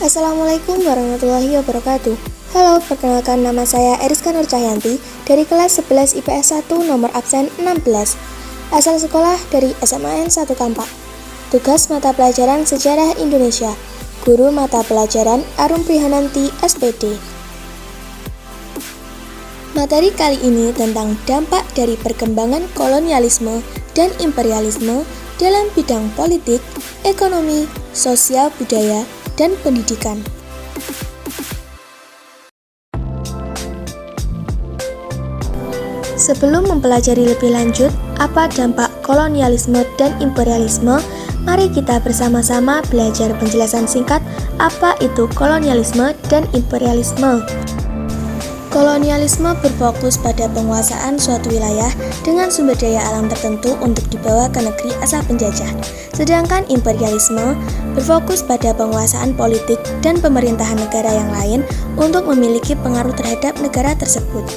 Assalamualaikum warahmatullahi wabarakatuh. Halo, perkenalkan nama saya Eriska Nur Cahyanti dari kelas 11 IPS 1 nomor absen 16. Asal sekolah dari SMAN 1 Kampak. Tugas mata pelajaran Sejarah Indonesia. Guru mata pelajaran Arum Prihananti, SPD. Materi kali ini tentang dampak dari perkembangan kolonialisme dan imperialisme dalam bidang politik, ekonomi, sosial budaya, dan pendidikan. Sebelum mempelajari lebih lanjut apa dampak kolonialisme dan imperialisme, mari kita bersama-sama belajar penjelasan singkat apa itu kolonialisme dan imperialisme. Kolonialisme berfokus pada penguasaan suatu wilayah dengan sumber daya alam tertentu untuk dibawa ke negeri asal penjajah. Sedangkan imperialisme berfokus pada penguasaan politik dan pemerintahan negara yang lain untuk memiliki pengaruh terhadap negara tersebut.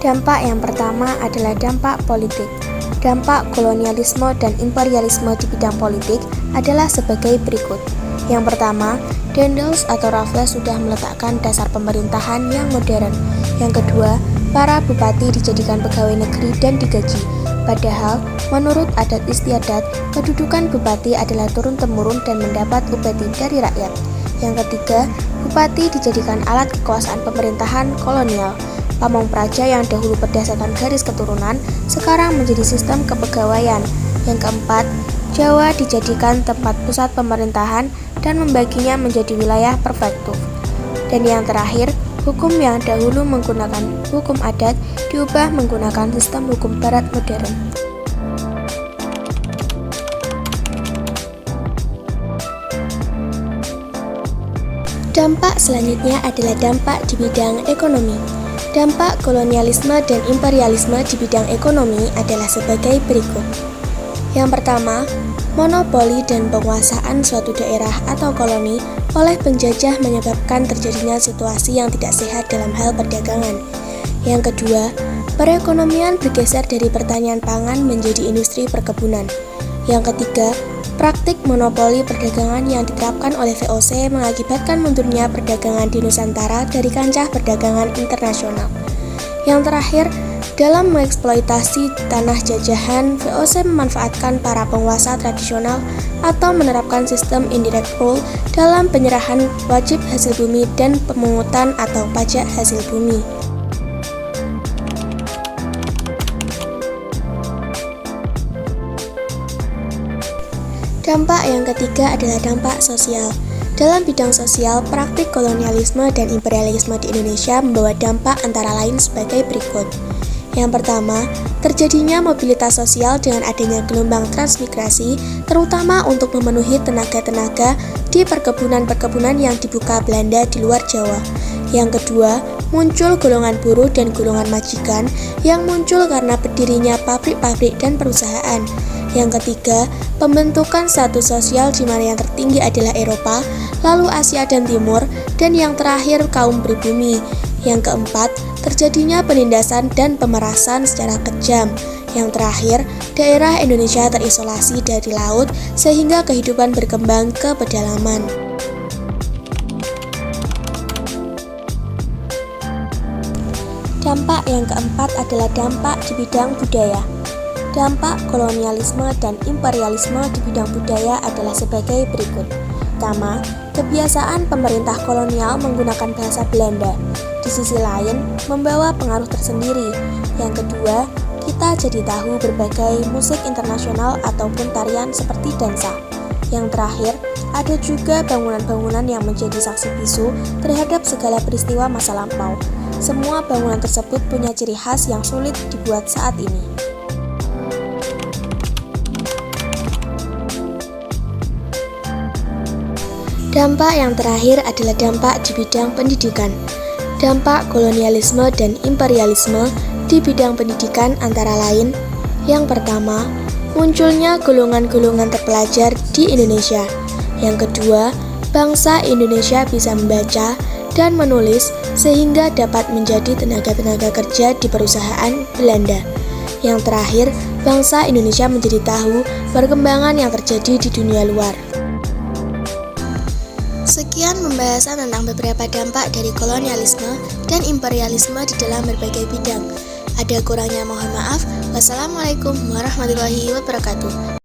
Dampak yang pertama adalah dampak politik. Dampak kolonialisme dan imperialisme di bidang politik adalah sebagai berikut. Yang pertama, Daendels atau Raffles sudah meletakkan dasar pemerintahan yang modern. Yang kedua, para bupati dijadikan pegawai negeri dan digaji. Padahal, menurut adat istiadat, kedudukan bupati adalah turun-temurun dan mendapat upeti dari rakyat. Yang ketiga, bupati dijadikan alat kekuasaan pemerintahan kolonial. Pamong praja yang dahulu berdasarkan garis keturunan sekarang menjadi sistem kepegawaian. Yang keempat, Jawa dijadikan tempat pusat pemerintahan dan membaginya menjadi wilayah prefektur. Dan yang terakhir, hukum yang dahulu menggunakan hukum adat diubah menggunakan sistem hukum barat modern. Dampak selanjutnya adalah dampak di bidang ekonomi. Dampak kolonialisme dan imperialisme di bidang ekonomi adalah sebagai berikut. Yang pertama, monopoli dan penguasaan suatu daerah atau koloni oleh penjajah menyebabkan terjadinya situasi yang tidak sehat dalam hal perdagangan. Yang kedua, perekonomian bergeser dari pertanian pangan menjadi industri perkebunan. Yang ketiga, praktik monopoli perdagangan yang diterapkan oleh VOC mengakibatkan mundurnya perdagangan di Nusantara dari kancah perdagangan internasional. Yang terakhir, dalam mengeksploitasi tanah jajahan, VOC memanfaatkan para penguasa tradisional atau menerapkan sistem indirect rule dalam penyerahan wajib hasil bumi dan pemungutan atau pajak hasil bumi. Dampak yang ketiga adalah dampak sosial. Dalam bidang sosial, praktik kolonialisme dan imperialisme di Indonesia membawa dampak antara lain sebagai berikut. Yang pertama, terjadinya mobilitas sosial dengan adanya gelombang transmigrasi, terutama untuk memenuhi tenaga-tenaga di perkebunan-perkebunan yang dibuka Belanda di luar Jawa. Yang kedua, muncul golongan buruh dan golongan majikan yang muncul karena berdirinya pabrik-pabrik dan perusahaan. Yang ketiga, pembentukan status sosial di mana yang tertinggi adalah Eropa, lalu Asia dan Timur, dan yang terakhir kaum pribumi. Yang keempat, terjadinya penindasan dan pemerasan secara kejam. Yang terakhir, daerah Indonesia terisolasi dari laut sehingga kehidupan berkembang ke pedalaman. Dampak yang keempat adalah dampak di bidang budaya. Dampak kolonialisme dan imperialisme di bidang budaya adalah sebagai berikut. Pertama, kebiasaan pemerintah kolonial menggunakan bahasa Belanda. Di sisi lain, membawa pengaruh tersendiri. Yang kedua, kita jadi tahu berbagai musik internasional ataupun tarian seperti dansa. Yang terakhir, ada juga bangunan-bangunan yang menjadi saksi bisu terhadap segala peristiwa masa lampau. Semua bangunan tersebut punya ciri khas yang sulit dibuat saat ini. Dampak yang terakhir adalah dampak di bidang pendidikan. Dampak kolonialisme dan imperialisme di bidang pendidikan antara lain: yang pertama, munculnya golongan-golongan terpelajar di Indonesia. Yang kedua, bangsa Indonesia bisa membaca dan menulis sehingga dapat menjadi tenaga-tenaga kerja di perusahaan Belanda. Yang terakhir, bangsa Indonesia menjadi tahu perkembangan yang terjadi di dunia luar. Sekian pembahasan tentang beberapa dampak dari kolonialisme dan imperialisme di dalam berbagai bidang. Ada kurangnya mohon maaf. Wassalamualaikum warahmatullahi wabarakatuh.